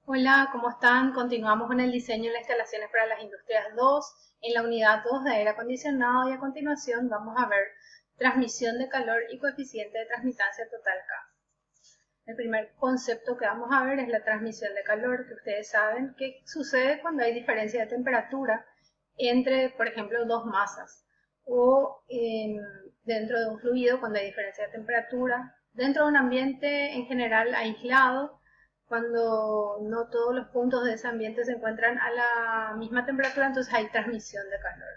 Hola, ¿cómo están? Continuamos con el diseño de las instalaciones para las industrias 2 en la unidad 2 de aire acondicionado y a continuación vamos a ver transmisión de calor y coeficiente de transmitancia total K. El primer concepto que vamos a ver es la transmisión de calor, que ustedes saben que sucede cuando hay diferencia de temperatura entre, por ejemplo, dos masas o dentro de un fluido cuando hay diferencia de temperatura, dentro de un ambiente en general aislado cuando no todos los puntos de ese ambiente se encuentran a la misma temperatura, entonces hay transmisión de calor.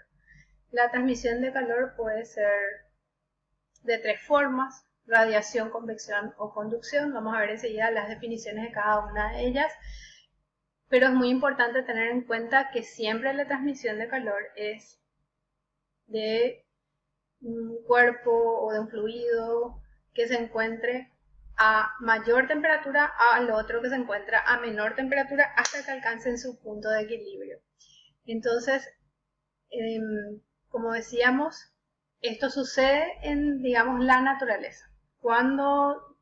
La transmisión de calor puede ser de tres formas: radiación, convección o conducción. Vamos a ver enseguida las definiciones de cada una de ellas, pero es muy importante tener en cuenta que siempre la transmisión de calor es de un cuerpo o de un fluido que se encuentre a mayor temperatura al otro que se encuentra a menor temperatura hasta que alcancen su punto de equilibrio. Entonces, como decíamos, esto sucede en, digamos, la naturaleza. Cuando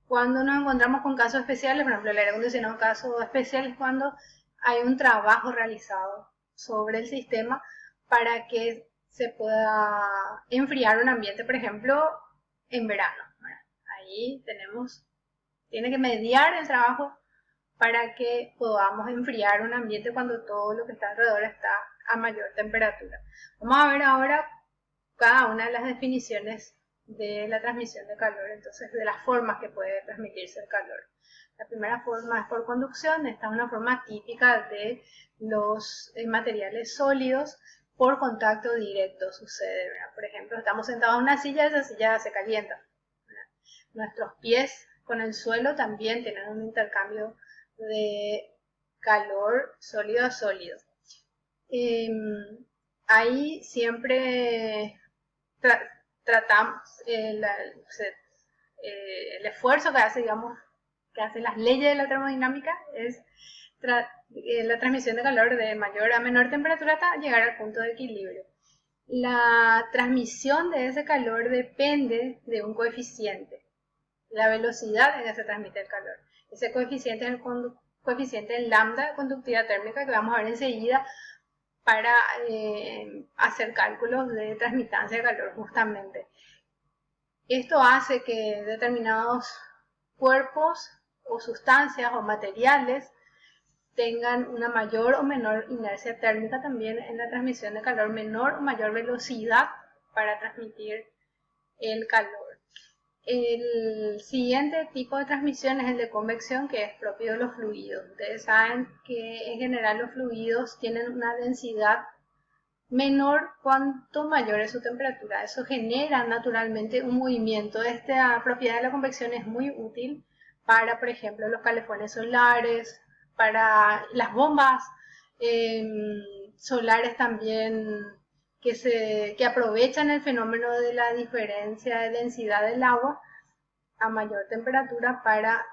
nos encontramos con casos especiales, por ejemplo, el aire acondicionado, caso especial es cuando hay un trabajo realizado sobre el sistema para que se pueda enfriar un ambiente, por ejemplo, en verano. Ahí tiene que mediar el trabajo para que podamos enfriar un ambiente cuando todo lo que está alrededor está a mayor temperatura. Vamos a ver ahora cada una de las definiciones de la transmisión de calor, entonces de las formas que puede transmitirse el calor. La primera forma es por conducción. Esta es una forma típica de los materiales sólidos. Por contacto directo sucede, ¿verdad? Por ejemplo, estamos sentados en una silla, esa silla se calienta, ¿verdad? Nuestros pies con el suelo también tienen un intercambio de calor sólido a sólido. Eh, Ahí siempre tratamos el esfuerzo que hace, digamos, que hacen las leyes de la termodinámica es la transmisión de calor de mayor a menor temperatura hasta llegar al punto de equilibrio. La transmisión de ese calor depende de un coeficiente, la velocidad en que se transmite el calor. Ese coeficiente es el coeficiente lambda de conductividad térmica que vamos a ver enseguida para hacer cálculos de transmitancia de calor justamente. Esto hace que determinados cuerpos o sustancias o materiales tengan una mayor o menor inercia térmica también en la transmisión de calor, menor o mayor velocidad para transmitir el calor. El siguiente tipo de transmisión es el de convección, que es propio de los fluidos. Ustedes saben que en general los fluidos tienen una densidad menor cuanto mayor es su temperatura. Eso genera naturalmente un movimiento. Esta propiedad de la convección es muy útil para, por ejemplo, los calefones solares, para las bombas solares también que aprovechan el fenómeno de la diferencia de densidad del agua a mayor temperatura para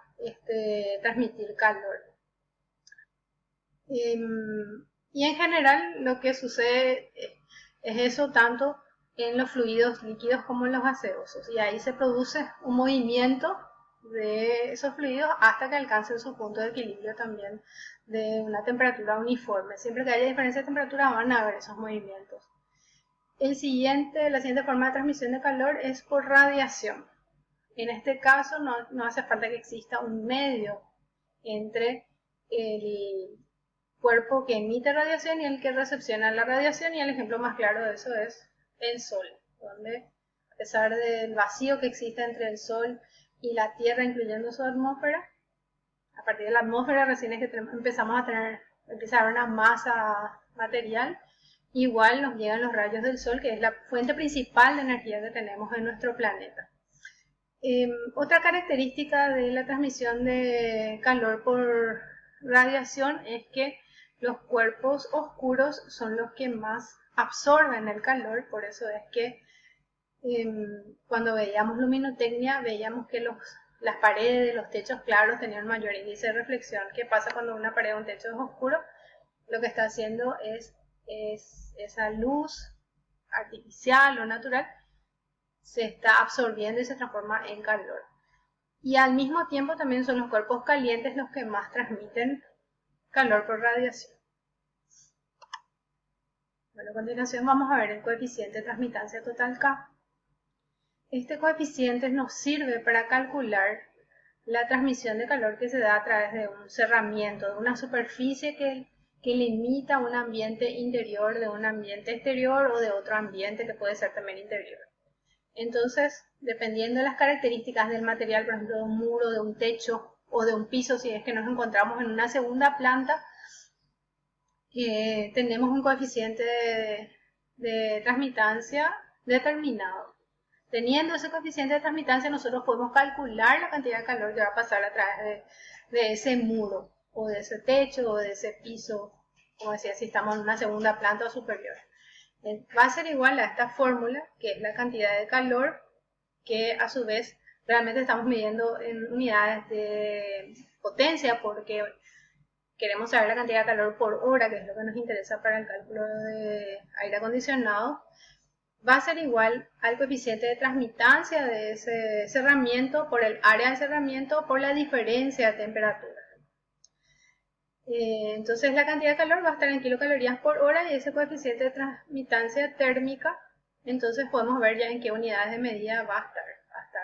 transmitir calor. Y en general lo que sucede es eso tanto en los fluidos líquidos como en los gaseosos. Y ahí se produce un movimiento de esos fluidos hasta que alcancen su punto de equilibrio también de una temperatura uniforme. Siempre que haya diferencia de temperatura van a haber esos movimientos. La siguiente forma de transmisión de calor es por radiación. En este caso no hace falta que exista un medio entre el cuerpo que emite radiación y el que recepciona la radiación, y el ejemplo más claro de eso es el Sol, donde a pesar del vacío que existe entre el Sol y la Tierra, incluyendo su atmósfera, a partir de la atmósfera recién es que empieza a haber una masa material. Igual nos llegan los rayos del Sol, que es la fuente principal de energía que tenemos en nuestro planeta. Otra característica de la transmisión de calor por radiación es que los cuerpos oscuros son los que más absorben el calor. Por eso es que cuando veíamos luminotecnia veíamos que las paredes, los techos claros tenían mayor índice de reflexión. ¿Qué pasa cuando una pared o un techo es oscuro? Lo que está haciendo es esa luz artificial o natural se está absorbiendo y se transforma en calor. y al mismo tiempo también son los cuerpos calientes los que más transmiten calor por radiación. Bueno, a continuación vamos a ver el coeficiente de transmitancia total K. Este coeficiente nos sirve para calcular la transmisión de calor que se da a través de un cerramiento, de una superficie que limita un ambiente interior de un ambiente exterior o de otro ambiente que puede ser también interior. Entonces, dependiendo de las características del material, por ejemplo, de un muro, de un techo o de un piso, si es que nos encontramos en una segunda planta, tenemos un coeficiente de transmitancia determinado. Teniendo ese coeficiente de transmitancia, nosotros podemos calcular la cantidad de calor que va a pasar a través de ese muro, o de ese techo, o de ese piso, como decía, si estamos en una segunda planta o superior. Va a ser igual a esta fórmula, que es la cantidad de calor, que a su vez realmente estamos midiendo en unidades de potencia, porque queremos saber la cantidad de calor por hora, que es lo que nos interesa para el cálculo de aire acondicionado. Va a ser igual al coeficiente de transmitancia de ese cerramiento por el área de cerramiento por la diferencia de temperatura. Entonces la cantidad de calor va a estar en kilocalorías por hora y ese coeficiente de transmitancia térmica, entonces podemos ver ya en qué unidades de medida va a estar. Va a estar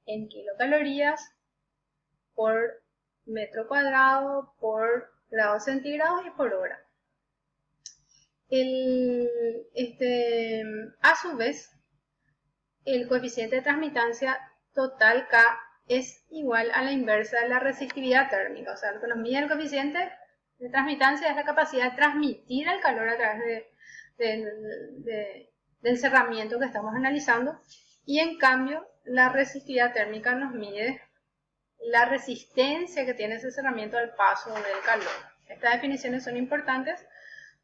en kilocalorías por metro cuadrado, por grados centígrados y por hora. A su vez, el coeficiente de transmitancia total K es igual a la inversa de la resistividad térmica. O sea, lo que nos mide el coeficiente de transmitancia es la capacidad de transmitir el calor a través del cerramiento que estamos analizando. Y en cambio, la resistividad térmica nos mide la resistencia que tiene ese cerramiento al paso del calor. Estas definiciones son importantes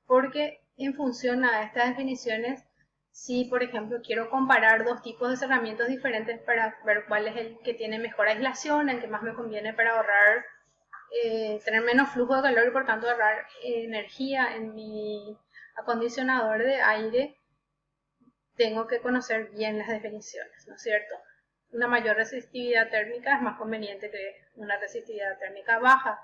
porque en función a estas definiciones, si por ejemplo quiero comparar dos tipos de cerramientos diferentes para ver cuál es el que tiene mejor aislación, el que más me conviene para ahorrar, tener menos flujo de calor y por tanto ahorrar energía en mi acondicionador de aire, tengo que conocer bien las definiciones, ¿no es cierto? Una mayor resistividad térmica es más conveniente que una resistividad térmica baja.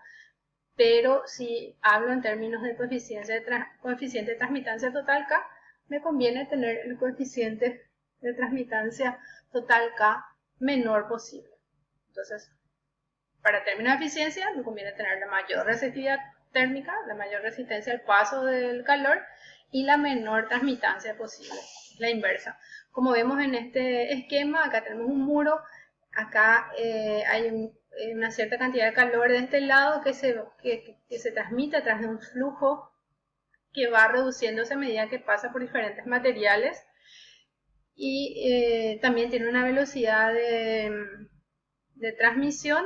Pero si hablo en términos de coeficiente de transmitancia total K, me conviene tener el coeficiente de transmitancia total K menor posible. Entonces, para términos de eficiencia, me conviene tener la mayor resistividad térmica, la mayor resistencia al paso del calor y la menor transmitancia posible, la inversa. Como vemos en este esquema, acá tenemos un muro, acá hay una cierta cantidad de calor de este lado que se transmite a través de un flujo que va reduciéndose a medida que pasa por diferentes materiales y también tiene una velocidad de transmisión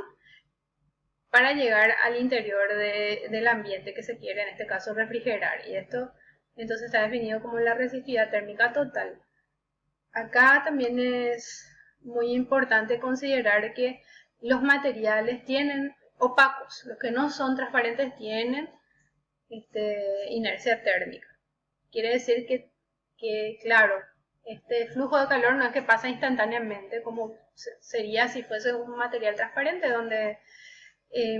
para llegar al interior del ambiente que se quiere, en este caso refrigerar, y esto entonces está definido como la resistividad térmica total. Acá también es muy importante considerar que los materiales tienen opacos, los que no son transparentes tienen inercia térmica. Quiere decir que, claro, este flujo de calor no es que pasa instantáneamente como sería si fuese un material transparente donde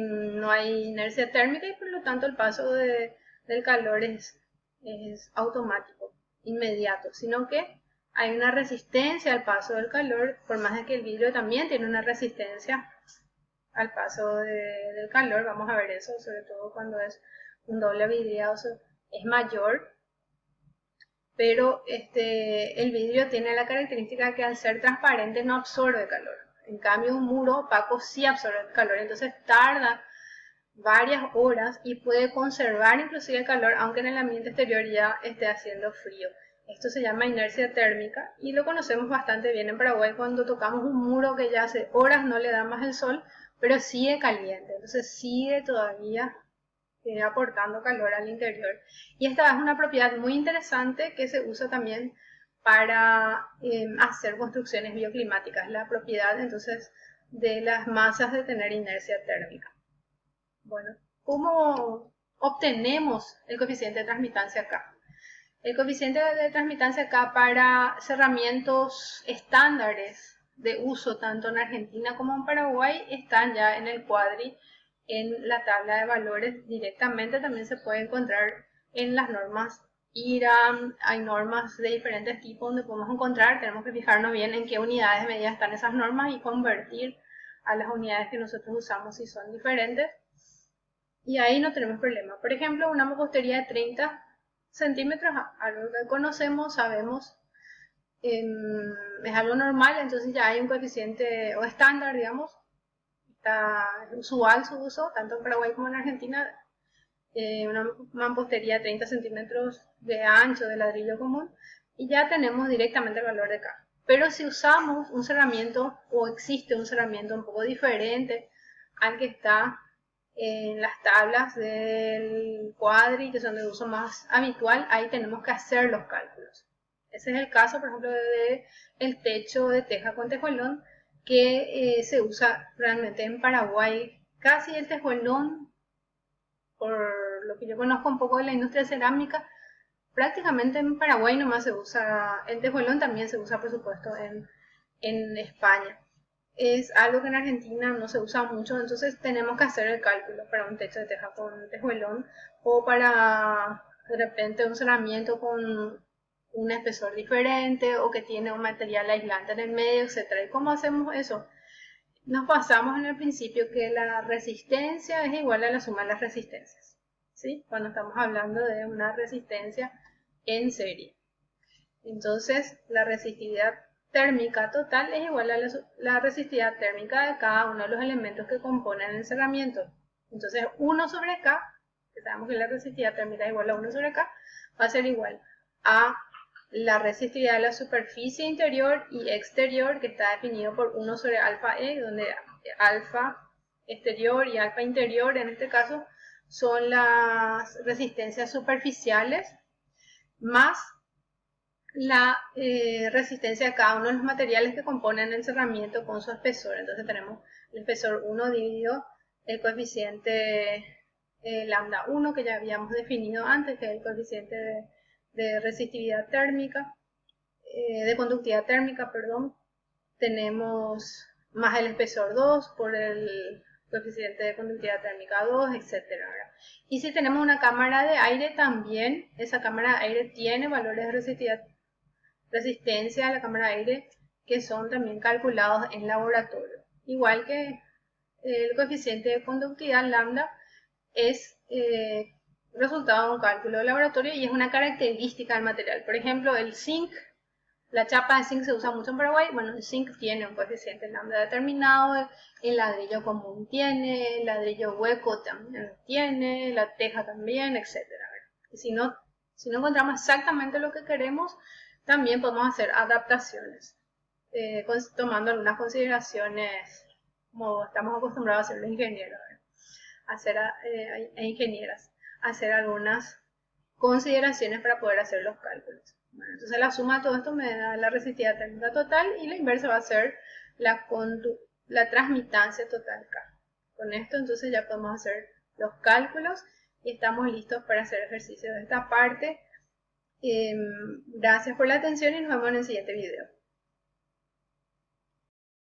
no hay inercia térmica y por lo tanto el paso del calor es automático, inmediato, sino que hay una resistencia al paso del calor, por más de que el vidrio también tiene una resistencia al paso del calor. Vamos a ver eso, sobre todo cuando es un doble vidriado, es mayor. Pero el vidrio tiene la característica que al ser transparente no absorbe calor. En cambio, un muro opaco sí absorbe calor, entonces tarda varias horas y puede conservar inclusive el calor aunque en el ambiente exterior ya esté haciendo frío. Esto se llama inercia térmica y lo conocemos bastante bien en Paraguay cuando tocamos un muro que ya hace horas no le da más el sol, pero sigue caliente, entonces sigue todavía aportando calor al interior. Y esta es una propiedad muy interesante que se usa también para hacer construcciones bioclimáticas, la propiedad entonces de las masas de tener inercia térmica. Bueno, ¿cómo obtenemos el coeficiente de transmitancia K? El coeficiente de transmitancia K para cerramientos estándares de uso tanto en Argentina como en Paraguay están ya en el cuadri, en la tabla de valores directamente. También se puede encontrar en las normas IRAM, hay normas de diferentes tipos donde podemos encontrar, tenemos que fijarnos bien en qué unidades de medida están esas normas y convertir a las unidades que nosotros usamos si son diferentes. Y ahí no tenemos problema. Por ejemplo, una mampostería de 30 centímetros, algo que conocemos, sabemos, es algo normal, entonces ya hay un coeficiente o estándar, digamos, está usual su uso, tanto en Paraguay como en Argentina, una mampostería de 30 centímetros de ancho de ladrillo común, y ya tenemos directamente el valor de K. Pero si usamos un cerramiento o existe un cerramiento un poco diferente al que está en las tablas del cuadri, que son de uso más habitual, ahí tenemos que hacer los cálculos. Ese es el caso, por ejemplo, del techo de teja con tejuelón, que se usa realmente en Paraguay. Casi el tejuelón, por lo que yo conozco un poco de la industria cerámica, prácticamente en Paraguay nomás se usa. El tejuelón también se usa, por supuesto, en España. Es algo que en Argentina no se usa mucho, entonces tenemos que hacer el cálculo para un techo de teja con tejuelón o para de repente un cerramiento con un espesor diferente o que tiene un material aislante en el medio, etc. ¿Y cómo hacemos eso? Nos basamos en el principio que la resistencia es igual a la suma de las resistencias, ¿sí? Cuando estamos hablando de una resistencia en serie. Entonces, la resistividad térmica total es igual a la resistividad térmica de cada uno de los elementos que componen el cerramiento. Entonces, 1 sobre K, que sabemos que la resistividad térmica es igual a 1 sobre K, va a ser igual a la resistividad de la superficie interior y exterior, que está definido por 1 sobre alfa E, donde alfa exterior y alfa interior, en este caso, son las resistencias superficiales, más la resistencia de cada uno de los materiales que componen el cerramiento con su espesor. Entonces tenemos el espesor 1 dividido el coeficiente lambda 1 que ya habíamos definido antes, que es el coeficiente de resistividad térmica, de conductividad térmica, perdón. Tenemos más el espesor 2 por el coeficiente de conductividad térmica 2, etc. Y si tenemos una cámara de aire también, esa cámara de aire tiene valores de resistencia a la cámara de aire que son también calculados en laboratorio. Igual que el coeficiente de conductividad lambda es resultado de un cálculo de laboratorio y es una característica del material. Por ejemplo, el zinc, la chapa de zinc se usa mucho en Paraguay. Bueno, el zinc tiene un coeficiente lambda determinado, el ladrillo común tiene, el ladrillo hueco también tiene, la teja también, etc. Y si no encontramos exactamente lo que queremos, también podemos hacer adaptaciones, tomando algunas consideraciones como estamos acostumbrados a hacer los ingenieros, ingenieras, hacer algunas consideraciones para poder hacer los cálculos. Bueno, entonces la suma de todo esto me da la resistividad térmica total y la inversa va a ser la transmitancia total K. Con esto entonces ya podemos hacer los cálculos y estamos listos para hacer ejercicios de esta parte. Gracias por la atención y nos vemos en el siguiente video.